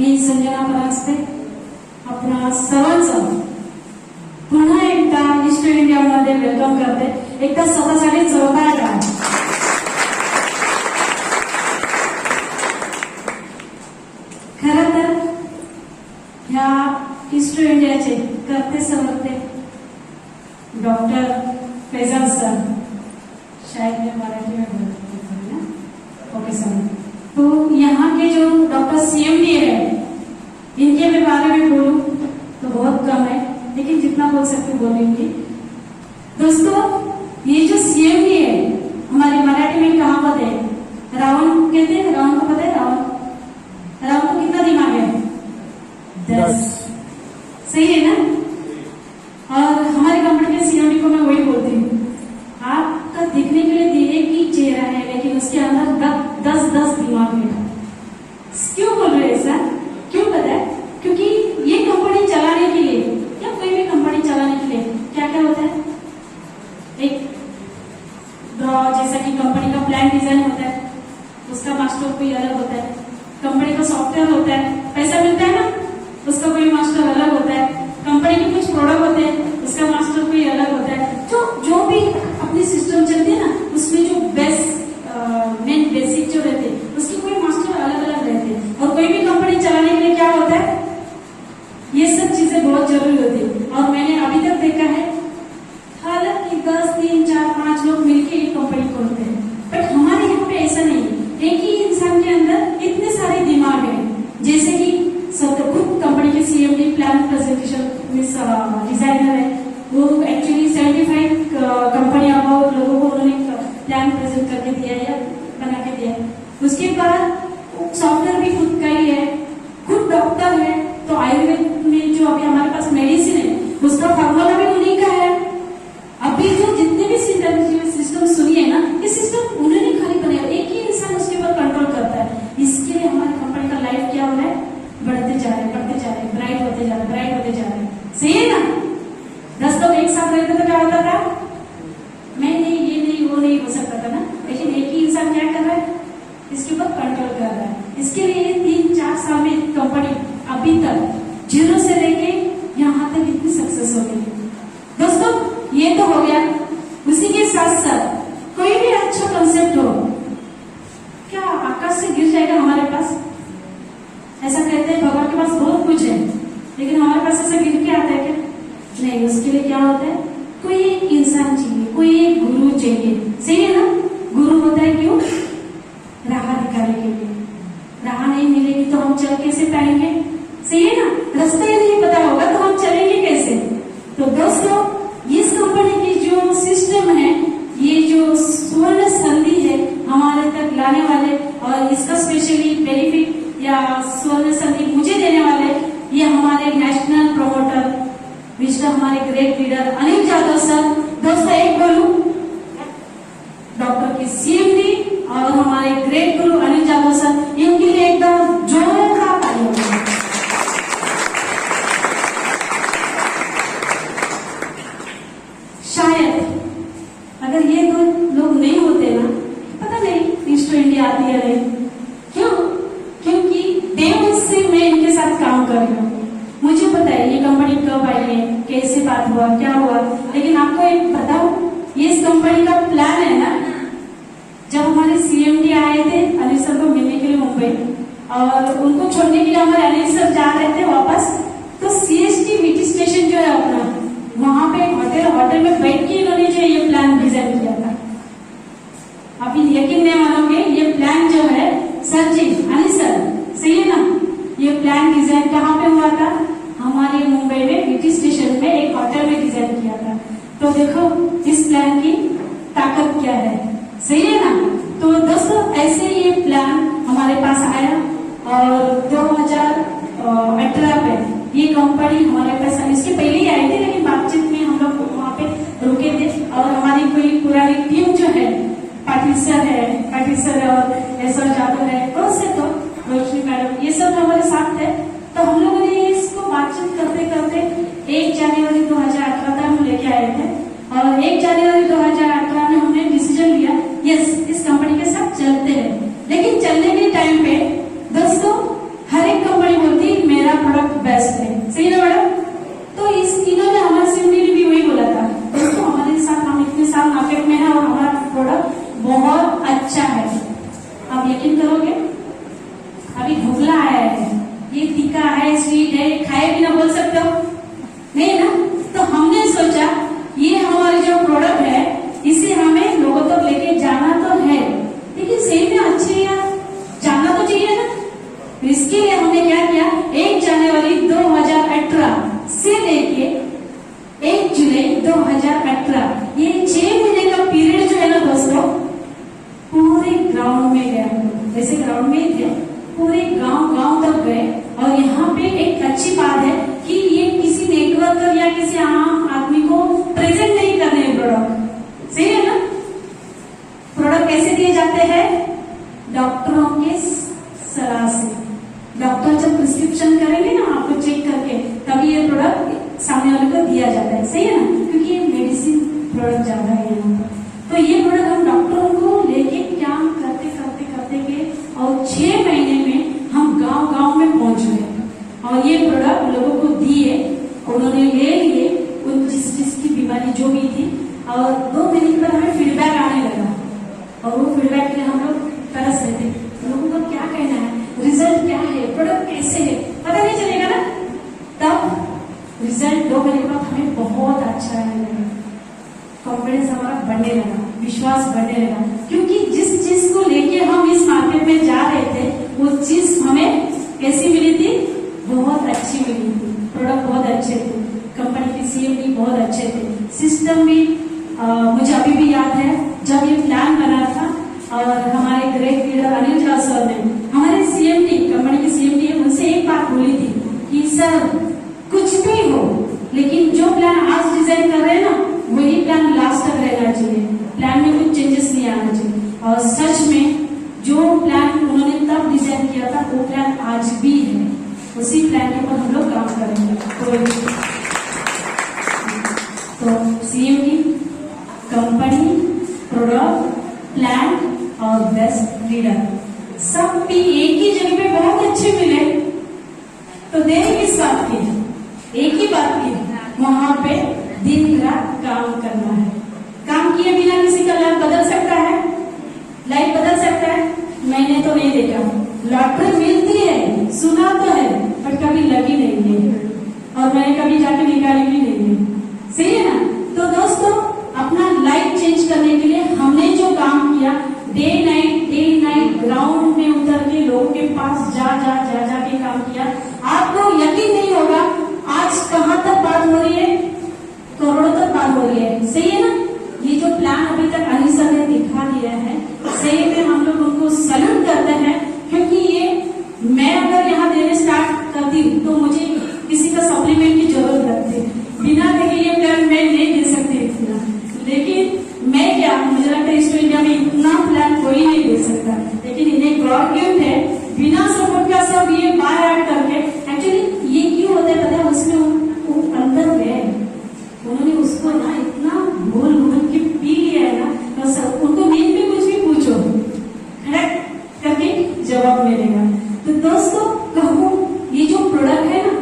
मी संजना परांजपे आपणा सर्वांचं पुन्हा एकदा ईस्ट इंडियामध्ये वेलकम करते। एकदा स्वतःसाठी चौकार करा। खरं तर ह्या ईस्ट इंडियाचे करते समर्थे डॉक्टर फैजल सर, शायद मैं मराठी में बोलती हूँ ना, ओके सर। तो यहाँ के जो डॉक्टर सीएमडी है, इनके मैं बारे में बोलूं तो बहुत कम है, लेकिन जितना बोल सकती बोलेंगे। दोस्तों, ये जो सीएमडी है हमारी मराठी में कहावत है, रावण कहते हैं। रावण को पता है? रावण को कितना दिमाग है? 10। सही है ना? और हमारी कंपनी के सीएमडी को मैं वही बोलती हूँ, आपका दिखने के लिए एक ही चेहरा है, लेकिन उसके अंदर 10 दिमाग है। क्यों बोल रहे हैं सर? क्यों पता है? क्योंकि ये कंपनी चलाने के लिए या कोई भी कंपनी चलाने के लिए क्या क्या होता है? एक ड्रॉ जैसा कि कंपनी का प्लान डिजाइन होता है, उसका मास्टर कोई अलग होता है। कंपनी का सॉफ्टवेयर होता है, पैसा मिलता है ना, उसका कोई मास्टर अलग होता है। कंपनी के कुछ प्रोडक्ट होते हैं, उसका मास्टर कोई अलग होता है। जो भी अपनी सिस्टम चलती है ना, उसमें जो मेन बेसिक जो रहते हैं, उसके कोई मास्टर अलग अलग रहते हैं। और कोई भी कंपनी चलाने के लिए क्या होता है, ये सब चीजें बहुत जरूरी होती है। और मैंने अभी तक देखा है, हालांकि 10, 3, 4, 5 लोग मिलकर एक कंपनी खोलते हैं, बट हमारे यहाँ पे ऐसा नहीं है। एक ही इंसान के अंदर इतने सारे दिमाग है। जैसे कि खुद कंपनी के सीएमडी प्लान प्रेजेंटेशन डिजाइनर है, वो एक्चुअली 75 कंपनी अबाउट लोगों को उन्होंने प्लान प्रेजेंट करके दिया है या बना के दिया है। उसके बाद सॉफ्टवेयर भी खुद का ही है, खुद डॉक्टर है। तो आयुर्वेद में जो अभी हमारे पास मेडिसिन है, उसका फॉर्मूला भी उन्हीं का है। अभी जो जितने भी सिस्टम सुनिए ना, ये सिस्टम उन्होंने खाली बनाया, एक ही इंसान उसके ऊपर कंट्रोल करता है। इसके लिए हमारी कंपनी का लाइफ क्या हो रहा है, बढ़ते जा रहे, ब्राइट होते जा रहे। सही है ना? 10 लोग एक साथ रहते तो क्या होता था? मैं नहीं, ये नहीं, वो नहीं हो सकता था ना। लेकिन एक ही इंसान क्या कर रहा है, इसके ऊपर कंट्रोल कर रहा है। इसके लिए 3-4 साल में कंपनी अभी तक 0 से लेके यहाँ तक इतनी सक्सेस हो गई। दोस्तों, ये तो हो गया। उसी के साथ साथ कोई भी अच्छा कंसेप्ट हो, क्या आकाश से गिर जाएगा हमारे पास? ऐसा कहते हैं भगवान के पास बहुत कुछ है, लेकिन हमारे पास ऐसा गिर के आता है क्या? नहीं। उसके लिए क्या होता है, कोई एक इंसान चाहिए, कोई एक गुरु चाहिए। सही है ना? गुरु होता है क्यों? राह दिखाने के लिए। राह नहीं मिलेगी तो हम चल कैसे पाएंगे? सही है ना? रास्ता ही नहीं पता होगा तो हम चलेंगे कैसे? तो दोस्तों, इस कंपनी की जो सिस्टम है, ये जो स्वर्ण संधि है हमारे तक लाने वाले, और इसका स्पेशली बेनिफिट या स्वर्ण संधि मुझे देने वाले ये हमारे नेशनल प्रोमोटर मिस्टर हमारे great leader Anil Jadhav sir. दोस्तों, एक बोलूं, डॉक्टर की सीएमडी और हमारे ग्रेट गुरु अनिल जादव सर, इनके लिए एकदम जोरदार ताली होगी। शायद अगर ये दो लोग नहीं होते ना, पता नहीं ईस्ट इंडिया आती है नहीं। क्यों? क्योंकि देव से मैं इनके साथ काम कर रही हूँ। मुझे पता है ये कंपनी कब आई है, कैसे बात हुआ, क्या हुआ। लेकिन आपको एक बताओ, ये इस कंपनी का प्लान है ना, जब हमारे सीएमडी आए थे अनिल सर को मिलने के लिए मुंबई, और उनको छोड़ने के लिए हमारे अनिल सर जा रहे थे वापस, तो सीएसटी वीटी स्टेशन जो है अपना, वहां पे होटल में बैठ के इन्होंने जो ये प्लान डिजाइन किया था। आप यकीन नहीं मानोगे, ये प्लान जो है सर जी, अनिल सर, सही है ना? ये प्लान डिजाइन कहाँ पे हुआ था? हमारे मुंबई में वीटी स्टेशन में एक होटल में डिजाइन किया था। तो देखो इस प्लान की ताकत क्या है। सही है ना? तो दोस्तों, ऐसे ये प्लान हमारे पास आया, और 2018 में ये कंपनी हमारे पास, इसके पहले ही आई थी, लेकिन बातचीत में हम लोग वहाँ पे रुके थे। और हमारी कोई पुरानी टीम जो है, पाटिल सर और एसआर जादव है, बहुत से तो रोशनी मैडम, ये सब हमारे साथ थे। तो हम लोगों ने इसको बातचीत करते करते 1 जनवरी 2018 तक हम लेके आए थे, और 1 जनवरी 2018 में हमने डिसीजन लिया, यस, इस कंपनी के साथ चलते हैं। लेकिन चलने के टाइम पे दोस्तों, हर एक कंपनी बोलती मेरा प्रोडक्ट बेस्ट है। सही है ना मैडम? तो इस इन्होंने हमारे सीएमडी ने भी वही बोला था। दोस्तों हमारे साथ हम इतने साल मार्केट में है और हमारा प्रोडक्ट बहुत अच्छा है। आप यकीन करोगे, अभी ढोकला आया है, ये तीखा है, स्वीट है, खाए बिना बोल सकते हो नहीं ना? तो हमने सोचा ये हमारी जो प्रोडक्ट है इसे हमें लोगों तक लेके जाना तो है, लेकिन सही में अच्छे या जानना तो चाहिए ना। तो इसके लिए हमने क्या किया, 1 जनवरी 2018 से लेके 1 जुलाई 2018 ये 6 महीने का पीरियड जो है ना दोस्तों, पूरे ग्राउंड में गए। जैसे ग्राउंड में थे, पूरे गांव तक गए। और यहाँ पे एक अच्छी बात है कि ये किसी नेटवर्कर या किसी आम आदमी को प्रेजेंट नहीं करने हैं प्रोडक्ट। सही है ना? प्रोडक्ट कैसे दिए जाते हैं? डॉक्टरों के सलाह से। डॉक्टर जब प्रिस्क्रिप्शन करेंगे ना आपको चेक करके, तभी ये प्रोडक्ट सामने वाले को दिया जाता है। सही है ना? क्योंकि ये मेडिसिन प्रोडक्ट ज्यादा है यहाँ पर। तो ये प्रोडक्ट हम डॉक्टरों को लेके काम करते गए और 6 महीने में हम गांव में पहुंच गए और ये प्रोडक्ट लोगों को दिए। उन्होंने ले लिए उन जिसकी बीमारी जो भी थी, और 2 महीने के बाद हमें फीडबैक आने लगा और वो फीडबैक के लिए हम लोग तरस रहे थे। लोगों का क्या कहना है, रिजल्ट क्या है, प्रोडक्ट कैसे है, पता नहीं चलेगा ना। तब रिजल्ट 2 महीने के बाद हमें बहुत अच्छा आने लगा, कॉन्फिडेंस हमारा बढ़ने लगा, विश्वास बढ़ने लगा, क्योंकि जिस चीज को लेके हम इस मार्केट में जा रहे थे वो चीज हमें कैसी मिली थी? बहुत अच्छी मिली थी। प्रोडक्ट बहुत अच्छे थे, कंपनी के सीएमडी बहुत अच्छे थे, सिस्टम भी मुझे अभी भी याद है जब ये प्लान बना था और हमारे great leader Anil Jha sir ने हमारे सीएमडी, कंपनी के सीएमडी है, उनसे एक बात बोली थी कि सर कुछ भी हो लेकिन जो प्लान आज डिजाइन कर रहे हैं ना वही प्लान लास्ट तक रहना चाहिए, प्लान में कुछ चेंजेस नहीं आना चाहिए। और सच में जो प्लान उन्होंने तब डिजाइन किया था वो प्लान आज भी है, उसी प्लान के ऊपर हम लोग काम करेंगे। तो सीएमडी, कंपनी, प्रोडक्ट, प्लान और बेस्ट लीडर सब भी एक ही जगह पे बहुत अच्छे मिले। तो देर किस बात की, एक ही बात की, वहां पे दिन रात काम करना है। काम किए बिना किसी का लाइफ बदल सकता है? लाइफ बदल सकता है? मैंने तो नहीं देखा। लॉटरी मिलती है, सुना तो है, पर कभी लगी नहीं है और मैंने कभी जाके निकाली भी नहीं है। सही है ना? तो दोस्तों अपना लाइफ चेंज करने के लिए हमने जो काम किया, डे नाइट ग्राउंड में उतर के लोगों के पास जा के काम किया। आपको यकीन नहीं होगा आज कहां तक बात हो रही है, करोड़ों तक बात हो रही है। सही है ना? ये जो प्लान अभी तक अनिल सर ने दिखा दिया है, सही में हम लोग उनको सैल्यूट करते हैं, क्योंकि ये मैं अगर यहाँ देने स्टार्ट करती तो मुझे किसी का सप्लीमेंट की जरूरत लगती, बिना देखे ये प्लान मैं नहीं दे सकती इतना। लेकिन मैं क्या, मुझे लगता है इस इंडिया में इतना प्लान कोई नहीं दे सकता, लेकिन इन्हें गॉड गिफ्ट है, बिना सपोर्ट का सब ये बाहर ऐड करके। एक्चुअली ये क्यों होता है पता है? उसमें वो अंदर गए, उन्होंने उसको ना इतना घोल के पी लिया है ना, तो सब उनको नींद में कुछ भी पूछो करेक्ट करके जवाब मिलेगा। तो दोस्तों कहूँ ये जो प्रोडक्ट है ना,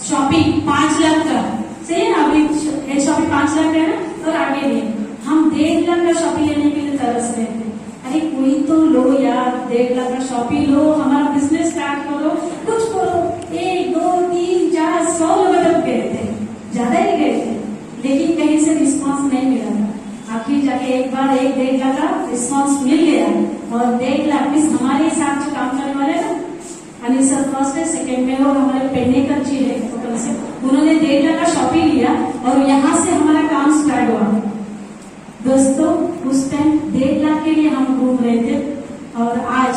शॉपिंग 5 लाख का, सही है ना? अभी शॉपिंग 5 लाख है ना, और आगे भी हम 1.5 लाख का शॉपिंग लेने के लिए तरस रहे थे। अरे कोई तो लो यार, 1.5 लाख का शॉपिंग लो, हमारा बिजनेस स्टार्ट करो, कुछ करो। 1 2 3 4 100 लोग तक गए थे, ज्यादा ही गए थे, लेकिन कहीं से रिस्पांस नहीं मिला था। आखिर जाके एक बार 1.5 लाख का रिस्पांस मिल गया और 1.5 लाख हमारे साथ जो काम करने वाले ना, अनिल सर फर्स्ट है, सेकेंड में और हमारे पेडनेकर जी है होटल से, उन्होंने 1.5 लाख का शॉपिंग लिया और यहाँ से हमारा काम स्टार्ट हुआ। दोस्तों उस टाइम 1.5 लाख के लिए हम घूम रहे थे और आज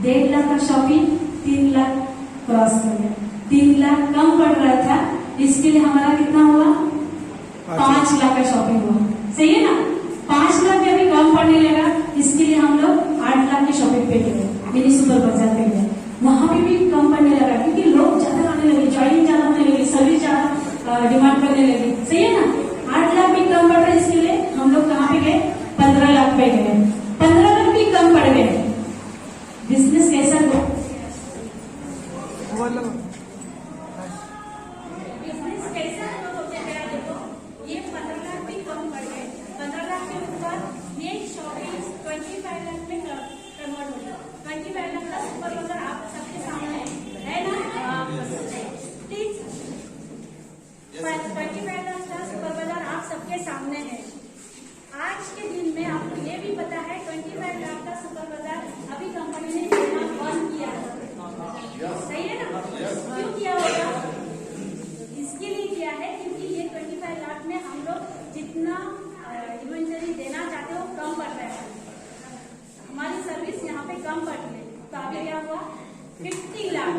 1.5 लाख का शॉपिंग 3 लाख क्रॉस कर गया। 3 लाख कम पड़ रहा था, इसके लिए हमारा कितना हुआ? 5 लाख का शॉपिंग हुआ। सही है ना? 5 लाख में भी कम पड़ने लगा, इसके लिए हम लोग 8 लाख की शॉपिंग पे गए, मिनी सुपर बाजार पे गए, वहां पे भी कम पड़ने लगा क्योंकि लोग ज्यादा आने लगे, ज्वाइनिंग ज्यादा होने लगी, सर्विस ज्यादा डिमांड करने लगी। सही है ना? 8 लाख भी कम पड़ रहा है, इसके लिए हम लोग कहाँ पे गए? 15 लाख पे गए। 15 लाख भी कम पड़ गए। बिजनेस कैसा हो? हुआ 50 लाख,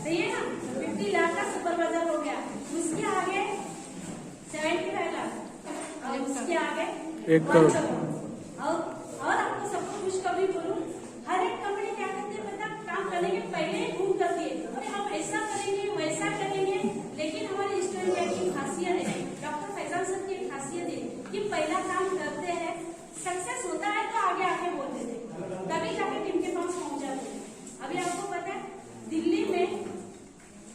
सही है ना, 50 लाख का सुपरवाइजर हो गया। उसके आगे 75 लाख और उसके आगे 1 करोड़। और आपको सबको खुशखबरी बोलूं, हर एक कंपनी क्या करती है पता, काम करने के पहले ही घूम करती है, अरे हम ऐसा करेंगे वैसा करेंगे। लेकिन हमारे स्टूडेंट की खासियत है, डॉक्टर फैजान सर की खासियत है कि पहला काम करते हैं, सक्सेस होता है तो आगे आके बोलते थे, तभी जाके टीम के पास पहुंच जाते हैं। अभी आपको पता है दिल्ली में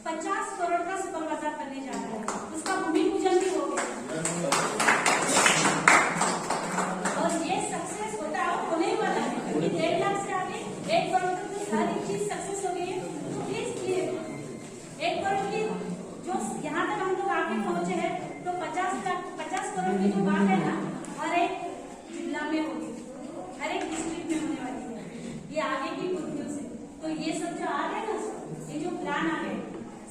50 करोड़ का सुपरवाइजर करने जा रहा है, उसका भूमि पूजन भी हो गया और ये सक्सेस होता है और होने ही वाला है, क्योंकि 1.5 लाख से आगे 1 करोड़ तक तो हर एक चीज सक्सेस हो गई है। तो प्लीज 1 करोड़ की जो यहाँ तक हम लोग आगे पहुंचे हैं, तो 50 करोड़ की जो बात है ना, हर एक जिला में होगी, हर एक डिस्ट्रिक्ट में होने वाली है, ये आगे की गुड न्यूज है। तो ये सब जो आ गए ना, ये जो प्लान आ गए,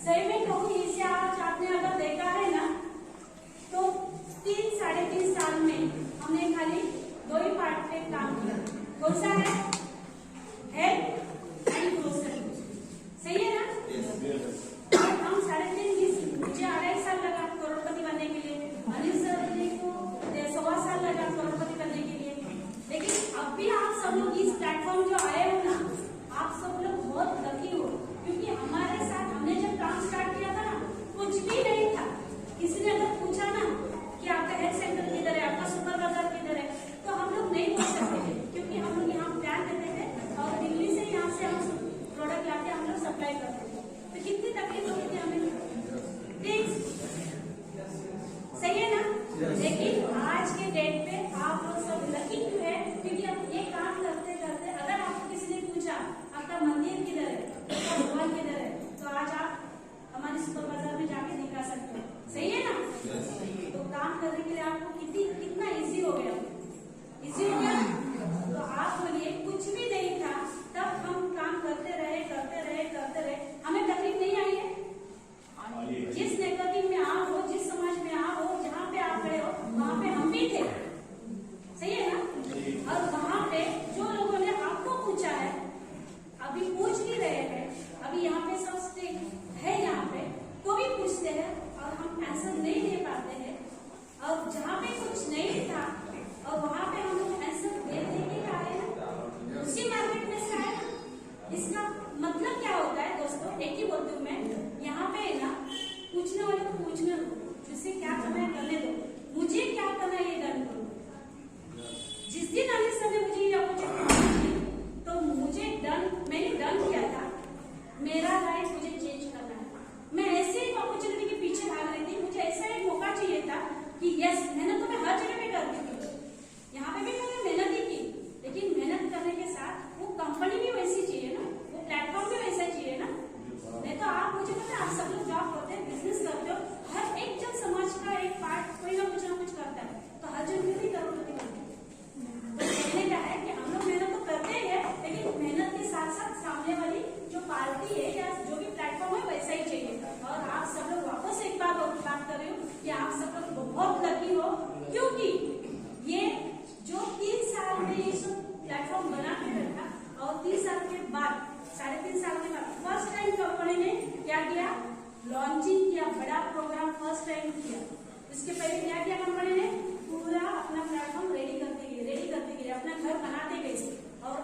सही में कहूँ इसे आज आपने अगर देखा है ना, तो 3-3.5 साल में हमने खाली 2 ही पार्ट पे काम किया। कौन सा है? हेल्थ एंड ग्रोसरी, सही है ना? और हम 3.5 मुझे 2.5 साल लगा करोड़पति बनने के लिए, अनिल सर जी को 1.25 साल लगा करोड़पति बनने के लिए। लेकिन अब भी आप सब लोग इस प्लेटफॉर्म जो आए हो ना, आप सब लोग बहुत लकी हो, क्योंकि हमारे साथ हमने जब काम स्टार्ट किया था ना, कुछ भी नहीं था। किसी ने अगर पूछा ना कि आपका हेल्थ सेंटर किधर है, आपका सुपरवाइजर किधर है, तो हम लोग नहीं बोल सकते थे, क्योंकि हम लोग यहाँ प्लान देते थे और दिल्ली से यहाँ से हम प्रोडक्ट लाके हम लोग सप्लाई करते थे। तो कितनी तकलीफ होती थी हमें, प्लीज, सही है ना? लेकिन आज के डेट पे आप लोग सब लकी क्यों है, क्योंकि अब ये काम करते करते अगर आपको किसी ने पूछा आपका मंदिर किधर है, आपका भगवान किधर है, तो आज आप हमारे सुपरवाइजर में जाके दिखा सकते हैं, सही है ना? तो काम करने के लिए आपको कितना इजी हो गया, इजी हो गया। तो आप बोलिए कुछ भी नहीं था, तब हम काम करते रहे, हमें तकलीफ नहीं आई है? जिस नेटवर्किंग में आप हो, जिस समाज में आप हो, जहाँ पे आप खड़े हो, वहाँ पे हम भी थे, सही है ना? और वहाँ पे जो लोगों ने आपको पूछा है, अभी पूछ नहीं रहे हैं, अभी यहाँ पे सब स्ट्रिक्ट है, यहाँ पे तो भी पूछते हैं और हम आंसर नहीं दे पाते हैं। और जहाँ पे कुछ नहीं था और वहाँ पे हम लोग आंसर दे के आए ना, उसी मार्केट में से आए ना। इसका मतलब क्या होता है दोस्तों, एक ही बोलती हूँ मैं, यहाँ पे ना पूछने वाले को पूछने दो, जिससे क्या करना है करने दो, मुझे क्या करना है ये डन करो। जिस दिन अनिल सर ने मुझे ये अपॉर्चुनिटी दी, तो मैंने डन किया था, मेरा लाइफ मुझे चेंज करना है। मैं ऐसे एक अपॉर्चुनिटी के पीछे भाग रही थी, मुझे ऐसा एक मौका चाहिए था कि यस, मेहनत तो मैं हर जगह पे करती थी, यहाँ पे भी मैंने मेहनत ही की, लेकिन मेहनत करने के साथ वो कंपनी भी वैसी चाहिए ना, वो प्लेटफॉर्म भी वैसा चाहिए ना। नहीं तो आप, मुझे पता है आप सब लोग जॉब करते हैं, बिजनेस करते हो, हर एक जन समाज का एक पार्ट कोई ना कुछ करता है, तो हर जन क्यों नहीं करोड़पति बनते? तो कहने का है कि हम लोग मेहनत तो करते ही है, लेकिन मेहनत के साथ साथ सामने वाली जो पार्टी है या जो भी प्लेटफॉर्म है वैसा ही चाहिए। और आप सब लोग वापस एक बात कर रही हूँ कि आप सब लोग बहुत लकी हो, क्योंकि ये जो 3 साल में ये सब प्लेटफॉर्म बना के रखा और 3 साल के बाद, 3.5 साल के बाद फर्स्ट टाइम कंपनी ने क्या किया, लॉन्चिंग किया, बड़ा प्रोग्राम फर्स्ट टाइम किया। इसके पहले क्या किया कंपनी ने, पूरा अपना प्लेटफॉर्म रेडी करते गए, अपना घर बनाते गए और